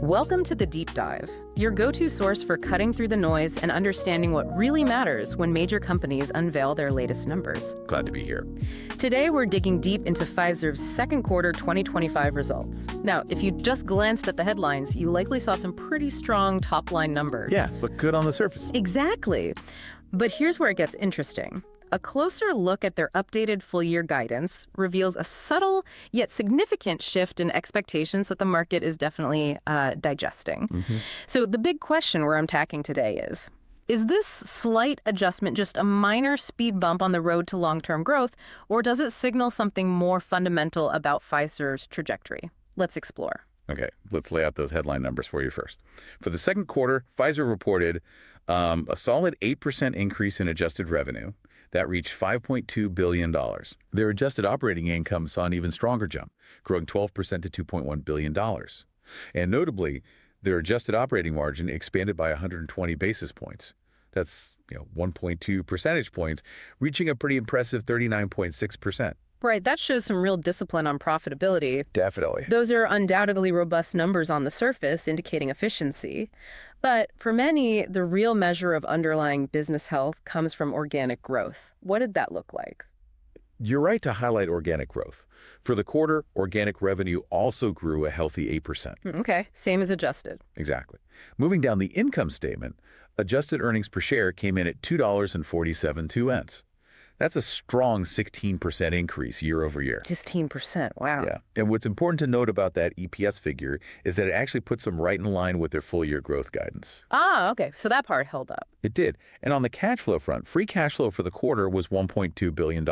Welcome to The Deep Dive, your go-to source for cutting through the noise and understanding what really matters when major companies unveil their latest numbers. Glad to be here. Today, we're digging deep into Fiserv's second quarter 2025 results. Now, if you just glanced at the headlines, you likely saw some pretty strong top-line numbers. Yeah, look good on the surface. Exactly. But here's where it gets interesting. A closer look at their updated full-year guidance reveals a subtle yet significant shift in expectations that the market is definitely digesting. So the big question we're unpacking today is this slight adjustment just a minor speed bump on the road to long-term growth, or does it signal something more fundamental about Fiserv's trajectory? Let's explore. Okay, let's lay out those headline numbers for you first. For the second quarter, Fiserv reported a solid 8% increase in adjusted revenue. That reached $5.2 billion. Their adjusted operating income saw an even stronger jump, growing 12% to $2.1 billion. And notably, their adjusted operating margin expanded by 120 basis points. That's 1.2 percentage points, reaching a pretty impressive 39.6%. Right, that shows some real discipline on profitability. Definitely. Those are undoubtedly robust numbers on the surface, indicating efficiency. But for many, the real measure of underlying business health comes from organic growth. What did that look like? You're right to highlight organic growth. For the quarter, organic revenue also grew a healthy 8%. Okay, same as adjusted. Exactly. Moving down the income statement, adjusted earnings per share came in at $2.47. That's a strong 16% increase year over year. 16%, wow. Yeah. And what's important to note about that EPS figure is that it actually puts them right in line with their full year growth guidance. Ah, okay. So that part held up. It did. And on the cash flow front, free cash flow for the quarter was $1.2 billion,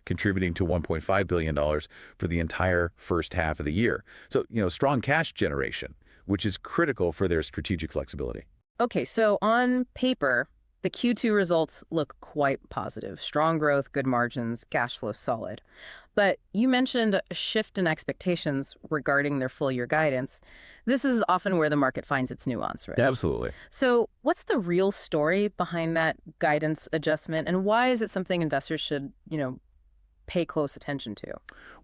contributing to $1.5 billion for the entire first half of the year. So, strong cash generation, which is critical for their strategic flexibility. Okay, so on paper, the Q2 results look quite positive. Strong growth, good margins, cash flow solid. But you mentioned a shift in expectations regarding their full year guidance. This is often where the market finds its nuance, right? Absolutely. So what's the real story behind that guidance adjustment, and why is it something investors should, pay close attention to?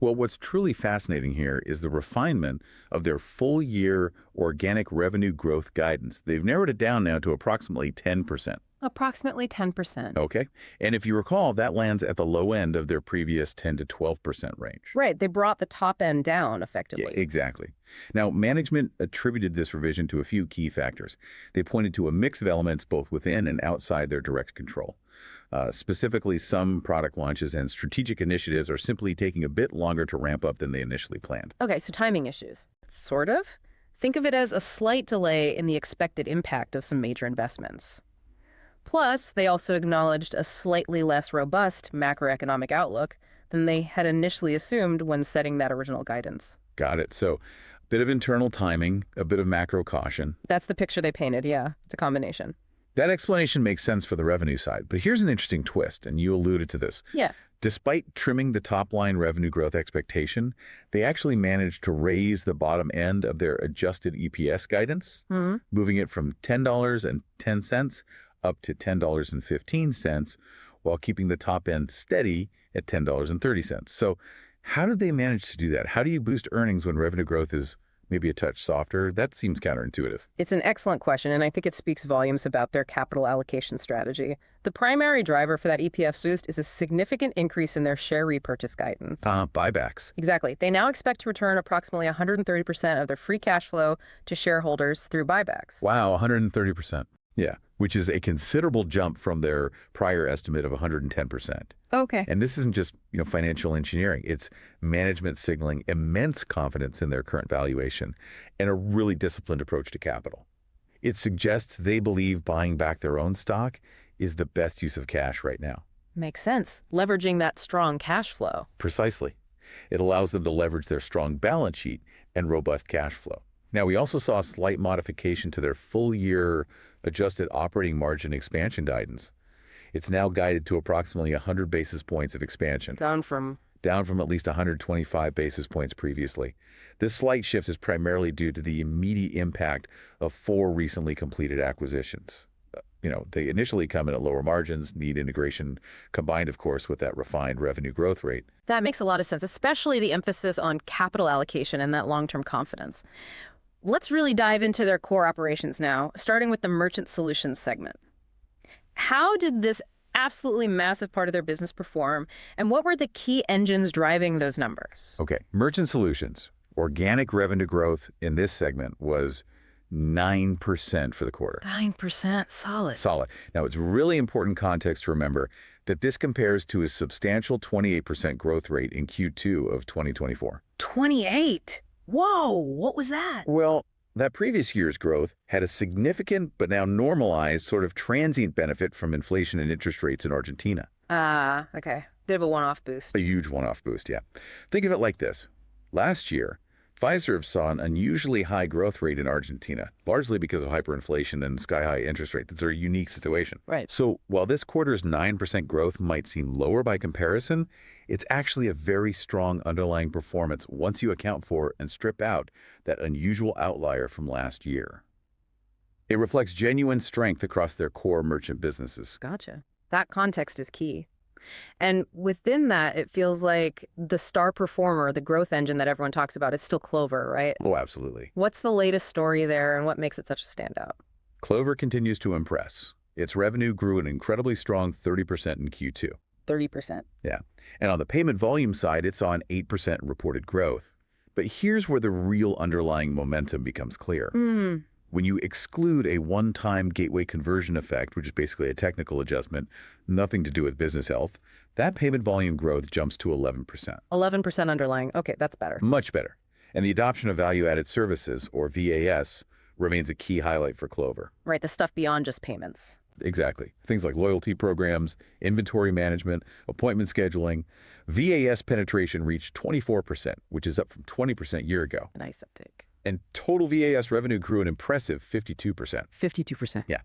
Well, what's truly fascinating here is the refinement of their full year organic revenue growth guidance. They've narrowed it down now to approximately 10%. Approximately 10%. Okay. And if you recall, that lands at the low end of their previous 10 to 12% range. Right. They brought the top end down effectively. Yeah, exactly. Now, management attributed this revision to a few key factors. They pointed to a mix of elements both within and outside their direct control. Specifically, some product launches and strategic initiatives are simply taking a bit longer to ramp up than they initially planned. Okay, so timing issues. Sort of. Think of it as a slight delay in the expected impact of some major investments. Plus, they also acknowledged a slightly less robust macroeconomic outlook than they had initially assumed when setting that original guidance. Got it. So, a bit of internal timing, a bit of macro caution. That's the picture they painted, yeah. It's a combination. That explanation makes sense for the revenue side, but here's an interesting twist, and you alluded to this. Yeah. Despite trimming the top-line revenue growth expectation, they actually managed to raise the bottom end of their adjusted EPS guidance, moving it from $10.10 up to $10.15, while keeping the top end steady at $10.30. So how did they manage to do that? How do you boost earnings when revenue growth is maybe a touch softer? That seems counterintuitive. It's an excellent question, and I think it speaks volumes about their capital allocation strategy. The primary driver for that EPS boost is a significant increase in their share repurchase guidance. Buybacks. Exactly. They now expect to return approximately 130% of their free cash flow to shareholders through buybacks. Wow, 130%. Yeah, which is a considerable jump from their prior estimate of 110%. Okay. And this isn't just, financial engineering. It's management signaling immense confidence in their current valuation and a really disciplined approach to capital. It suggests they believe buying back their own stock is the best use of cash right now. Makes sense. Leveraging that strong cash flow. Precisely. It allows them to leverage their strong balance sheet and robust cash flow. Now, we also saw a slight modification to their full-year adjusted operating margin expansion guidance. It's now guided to approximately 100 basis points of expansion. Down from at least 125 basis points previously. This slight shift is primarily due to the immediate impact of 4 recently completed acquisitions. They initially come in at lower margins, need integration, combined, of course, with that refined revenue growth rate. That makes a lot of sense, especially the emphasis on capital allocation and that long-term confidence. Let's really dive into their core operations now, starting with the merchant solutions segment. How did this absolutely massive part of their business perform, and what were the key engines driving those numbers? Okay, merchant solutions. Organic revenue growth in this segment was 9% for the quarter. 9%, solid. Solid. Now, it's really important context to remember that this compares to a substantial 28% growth rate in Q2 of 2024. 28? Whoa, what was that? Well, that previous year's growth had a significant but now normalized sort of transient benefit from inflation and interest rates in Argentina. Okay. Bit of a one-off boost. A huge one-off boost, yeah. Think of it like this. Last year, Fiserv saw an unusually high growth rate in Argentina, largely because of hyperinflation and sky-high interest rates. It's a unique situation. Right. So while this quarter's 9% growth might seem lower by comparison, it's actually a very strong underlying performance once you account for and strip out that unusual outlier from last year. It reflects genuine strength across their core merchant businesses. Gotcha. That context is key. And within that, it feels like the star performer, the growth engine that everyone talks about, is still Clover, right? Oh, absolutely. What's the latest story there, and what makes it such a standout? Clover continues to impress. Its revenue grew an incredibly strong 30% in Q2. 30%. Yeah. And on the payment volume side, it saw an 8% reported growth. But here's where the real underlying momentum becomes clear. When you exclude a one-time gateway conversion effect, which is basically a technical adjustment, nothing to do with business health, that payment volume growth jumps to 11%. 11% underlying. Okay, that's better. Much better. And the adoption of value-added services, or VAS, remains a key highlight for Clover. Right, the stuff beyond just payments. Exactly. Things like loyalty programs, inventory management, appointment scheduling. VAS penetration reached 24%, which is up from 20% a year ago. A nice uptick. And total VAS revenue grew an impressive 52%. 52%. Yeah.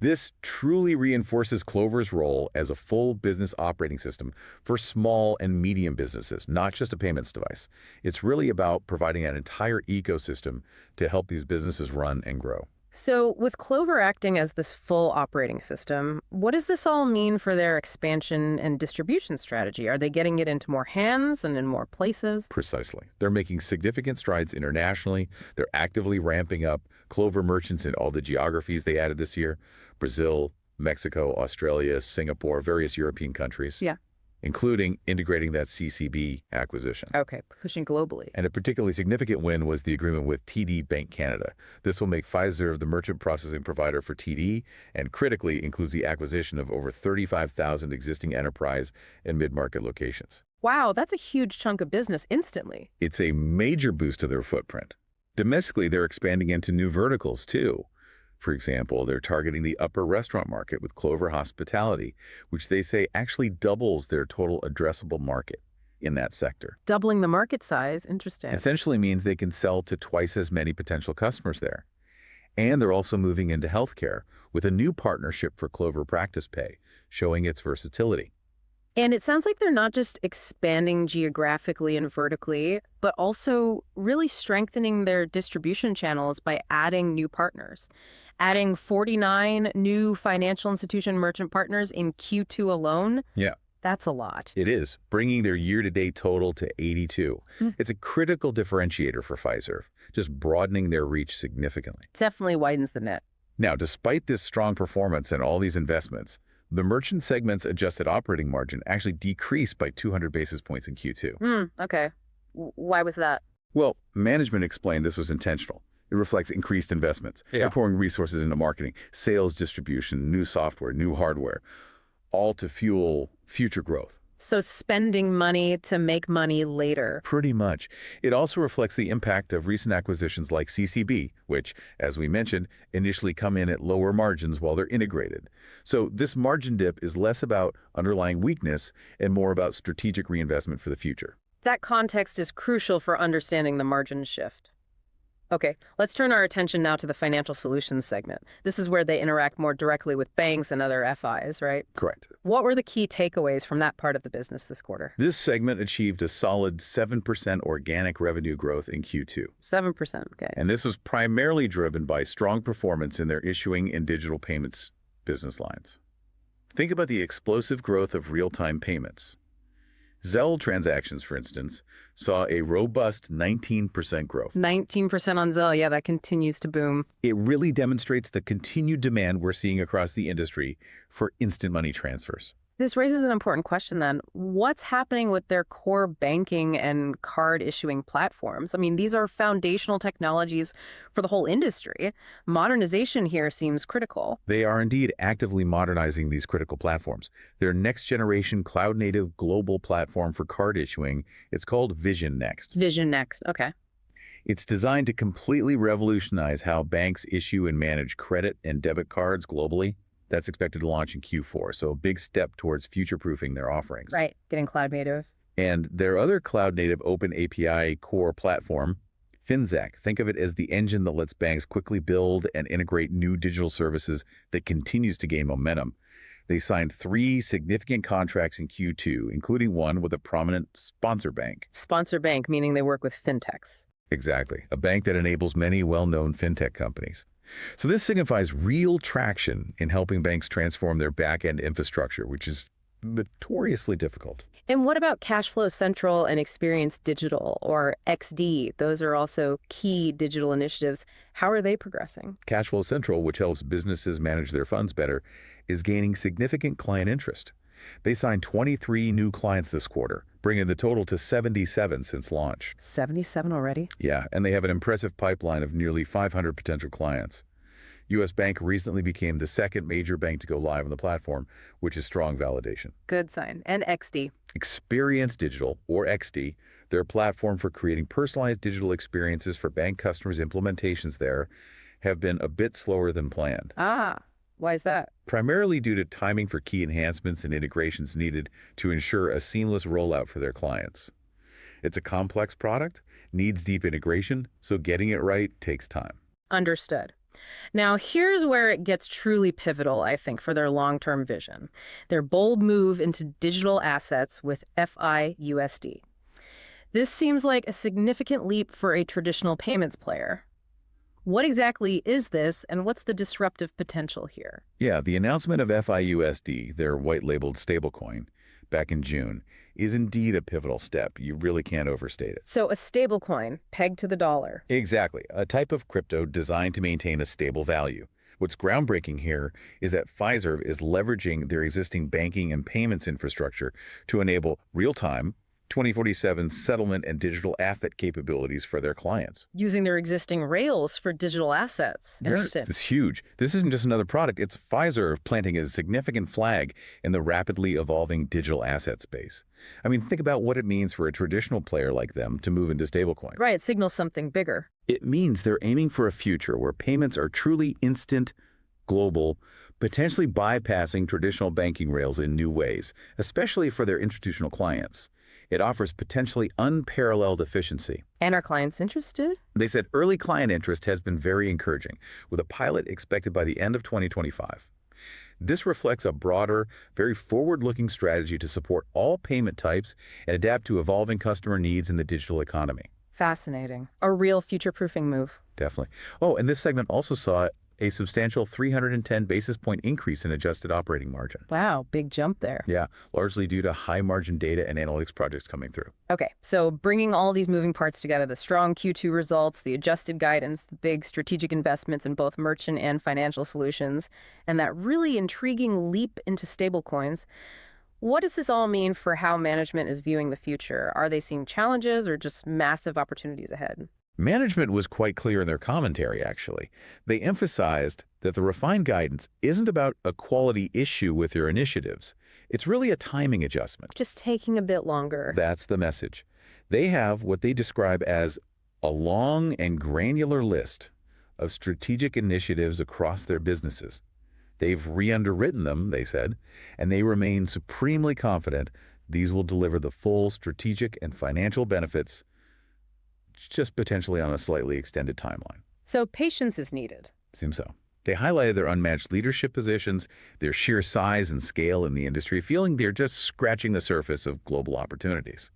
This truly reinforces Clover's role as a full business operating system for small and medium businesses, not just a payments device. It's really about providing an entire ecosystem to help these businesses run and grow. So with Clover acting as this full operating system, what does this all mean for their expansion and distribution strategy? Are they getting it into more hands and in more places? Precisely. They're making significant strides internationally. They're actively ramping up Clover merchants in all the geographies they added this year: Brazil, Mexico, Australia, Singapore, various European countries. Yeah. Including integrating that CCB acquisition. Okay, pushing globally. And a particularly significant win was the agreement with TD Bank Canada. This will make Fiserv the merchant processing provider for TD, and critically includes the acquisition of over 35,000 existing enterprise and mid-market locations. Wow, that's a huge chunk of business instantly. It's a major boost to their footprint. Domestically, they're expanding into new verticals too. For example, they're targeting the upper restaurant market with Clover Hospitality, which they say actually doubles their total addressable market in that sector. Doubling the market size, interesting. Essentially means they can sell to twice as many potential customers there. And they're also moving into healthcare with a new partnership for Clover Practice Pay, showing its versatility. And it sounds like they're not just expanding geographically and vertically, but also really strengthening their distribution channels by adding new partners. Adding 49 new financial institution merchant partners in Q2 alone. Yeah. That's a lot. It is, bringing their year-to-date total to 82. It's a critical differentiator for Fiserv, just broadening their reach significantly. Definitely widens the net. Now, despite this strong performance and all these investments, the merchant segment's adjusted operating margin actually decreased by 200 basis points in Q2. Okay. Why was that? Well, management explained this was intentional. It reflects increased investments. They're pouring resources into marketing, sales distribution, new software, new hardware, all to fuel future growth. So spending money to make money later. Pretty much. It also reflects the impact of recent acquisitions like CCB, which, as we mentioned, initially come in at lower margins while they're integrated. So this margin dip is less about underlying weakness and more about strategic reinvestment for the future. That context is crucial for understanding the margin shift. Okay, let's turn our attention now to the financial solutions segment. This is where they interact more directly with banks and other FIs, right? Correct. What were the key takeaways from that part of the business this quarter? This segment achieved a solid 7% organic revenue growth in Q2. 7%, okay. And this was primarily driven by strong performance in their issuing and digital payments business lines. Think about the explosive growth of real-time payments. Zelle transactions, for instance, saw a robust 19% growth. 19% on Zelle. Yeah, that continues to boom. It really demonstrates the continued demand we're seeing across the industry for instant money transfers. This raises an important question then. What's happening with their core banking and card issuing platforms? I mean, these are foundational technologies for the whole industry. Modernization here seems critical. They are indeed actively modernizing these critical platforms. Their next-generation cloud-native global platform for card issuing, it's called Vision Next. Vision Next, okay. It's designed to completely revolutionize how banks issue and manage credit and debit cards globally. That's expected to launch in Q4, so a big step towards future-proofing their offerings. Right, getting cloud native. And their other cloud-native open API core platform, Finxact, think of it as the engine that lets banks quickly build and integrate new digital services that continues to gain momentum. They signed 3 significant contracts in Q2, including one with a prominent sponsor bank. Sponsor bank, meaning they work with fintechs. Exactly, a bank that enables many well-known fintech companies. So this signifies real traction in helping banks transform their back-end infrastructure, which is notoriously difficult. And what about Cashflow Central and Experience Digital, or XD? Those are also key digital initiatives. How are they progressing? Cashflow Central, which helps businesses manage their funds better, is gaining significant client interest. They signed 23 new clients this quarter, bringing the total to 77 since launch. 77 already? Yeah, and they have an impressive pipeline of nearly 500 potential clients. U.S. Bank recently became the second major bank to go live on the platform, which is strong validation. Good sign. And XD? Experience Digital, or XD, their platform for creating personalized digital experiences for bank customers. Implementations there have been a bit slower than planned. Ah, why is that? Primarily due to timing for key enhancements and integrations needed to ensure a seamless rollout for their clients. It's a complex product, needs deep integration, so getting it right takes time. Understood. Now, here's where it gets truly pivotal, I think, for their long-term vision. Their bold move into digital assets with FIUSD. This seems like a significant leap for a traditional payments player. What exactly is this, and what's the disruptive potential here? Yeah, the announcement of FIUSD, their white-labeled stablecoin, back in June, is indeed a pivotal step. You really can't overstate it. So a stablecoin pegged to the dollar. Exactly, a type of crypto designed to maintain a stable value. What's groundbreaking here is that Fiserv is leveraging their existing banking and payments infrastructure to enable real-time, 2047 settlement and digital asset capabilities for their clients. Using their existing rails for digital assets. Interesting. It's huge. This isn't just another product. It's Fiserv planting a significant flag in the rapidly evolving digital asset space. I mean, think about what it means for a traditional player like them to move into stablecoin. Right, it signals something bigger. It means they're aiming for a future where payments are truly instant, global, potentially bypassing traditional banking rails in new ways, especially for their institutional clients. It offers potentially unparalleled efficiency. And are clients interested? They said early client interest has been very encouraging, with a pilot expected by the end of 2025. This reflects a broader, very forward-looking strategy to support all payment types and adapt to evolving customer needs in the digital economy. Fascinating. A real future-proofing move. Definitely. Oh, and this segment also saw a substantial 310 basis point increase in adjusted operating margin. Wow, big jump there. Yeah, largely due to high margin data and analytics projects coming through. Okay, so bringing all these moving parts together, the strong Q2 results, the adjusted guidance, the big strategic investments in both merchant and financial solutions, and that really intriguing leap into stablecoins, what does this all mean for how management is viewing the future? Are they seeing challenges or just massive opportunities ahead? Management was quite clear in their commentary, actually. They emphasized that the refined guidance isn't about a quality issue with their initiatives. It's really a timing adjustment. Just taking a bit longer. That's the message. They have what they describe as a long and granular list of strategic initiatives across their businesses. They've re-underwritten them, they said, and they remain supremely confident these will deliver the full strategic and financial benefits, just potentially on a slightly extended timeline. So patience is needed. Seems so. They highlighted their unmatched leadership positions, their sheer size and scale in the industry, feeling they're just scratching the surface of global opportunities.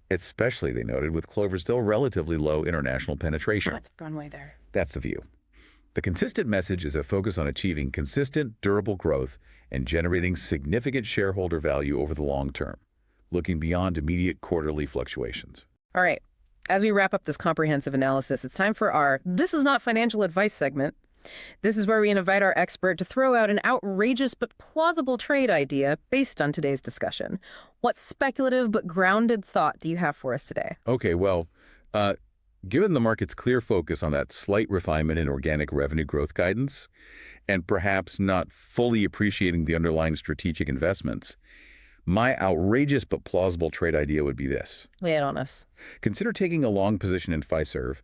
Especially, they noted, with Clover still relatively low international penetration. Lots of runway there. That's the view. The consistent message is a focus on achieving consistent, durable growth and generating significant shareholder value over the long term. looking beyond immediate quarterly fluctuations. All right. As we wrap up this comprehensive analysis, it's time for our This Is Not Financial Advice segment. This is where we invite our expert to throw out an outrageous but plausible trade idea based on today's discussion. What speculative but grounded thought do you have for us today? Okay, well, given the market's clear focus on that slight refinement in organic revenue growth guidance, and perhaps not fully appreciating the underlying strategic investments, my outrageous but plausible trade idea would be this. Lay it on us. Consider taking a long position in Fiserv,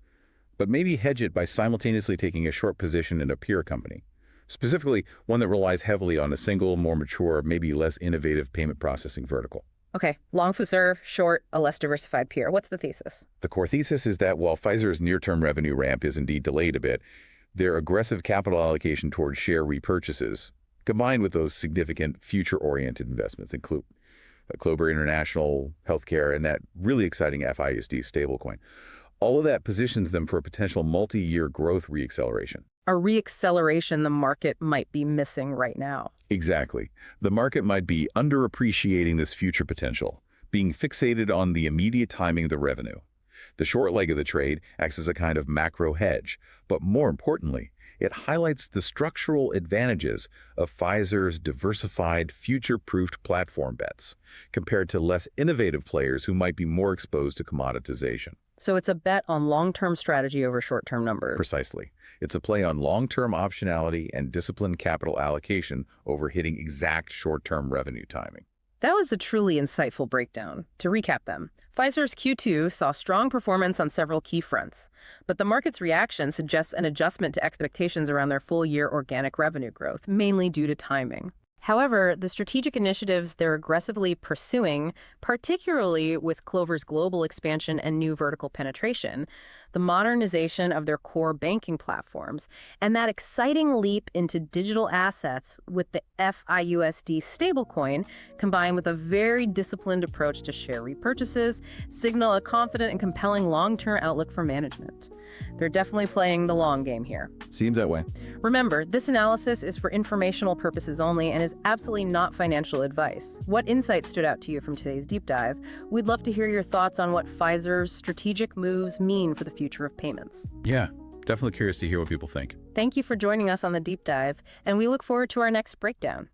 but maybe hedge it by simultaneously taking a short position in a peer company, specifically one that relies heavily on a single, more mature, maybe less innovative payment processing vertical. Okay, long Fiserv, short, a less diversified peer. What's the thesis? The core thesis is that while Pfizer's near-term revenue ramp is indeed delayed a bit, their aggressive capital allocation towards share repurchases, combined with those significant future-oriented investments, include Clover International, healthcare, and that really exciting FIUSD stablecoin, all of that positions them for a potential multi-year growth reacceleration. A reacceleration the market might be missing right now. Exactly. The market might be underappreciating this future potential, being fixated on the immediate timing of the revenue. The short leg of the trade acts as a kind of macro hedge, but more importantly, it highlights the structural advantages of Pfizer's diversified, future-proofed platform bets compared to less innovative players who might be more exposed to commoditization. So it's a bet on long-term strategy over short-term numbers. Precisely. It's a play on long-term optionality and disciplined capital allocation over hitting exact short-term revenue timing. That was a truly insightful breakdown. To recap them, Pfizer's Q2 saw strong performance on several key fronts, but the market's reaction suggests an adjustment to expectations around their full-year organic revenue growth, mainly due to timing. However, the strategic initiatives they're aggressively pursuing, particularly with Clover's global expansion and new vertical penetration, the modernization of their core banking platforms, and that exciting leap into digital assets with the FIUSD stablecoin, combined with a very disciplined approach to share repurchases, signal a confident and compelling long-term outlook for management. They're definitely playing the long game here. Seems that way. Remember, this analysis is for informational purposes only and is absolutely not financial advice. What insights stood out to you from today's deep dive? We'd love to hear your thoughts on what Pfizer's strategic moves mean for the future of payments. Yeah, definitely curious to hear what people think. Thank you for joining us on the deep dive, and we look forward to our next breakdown.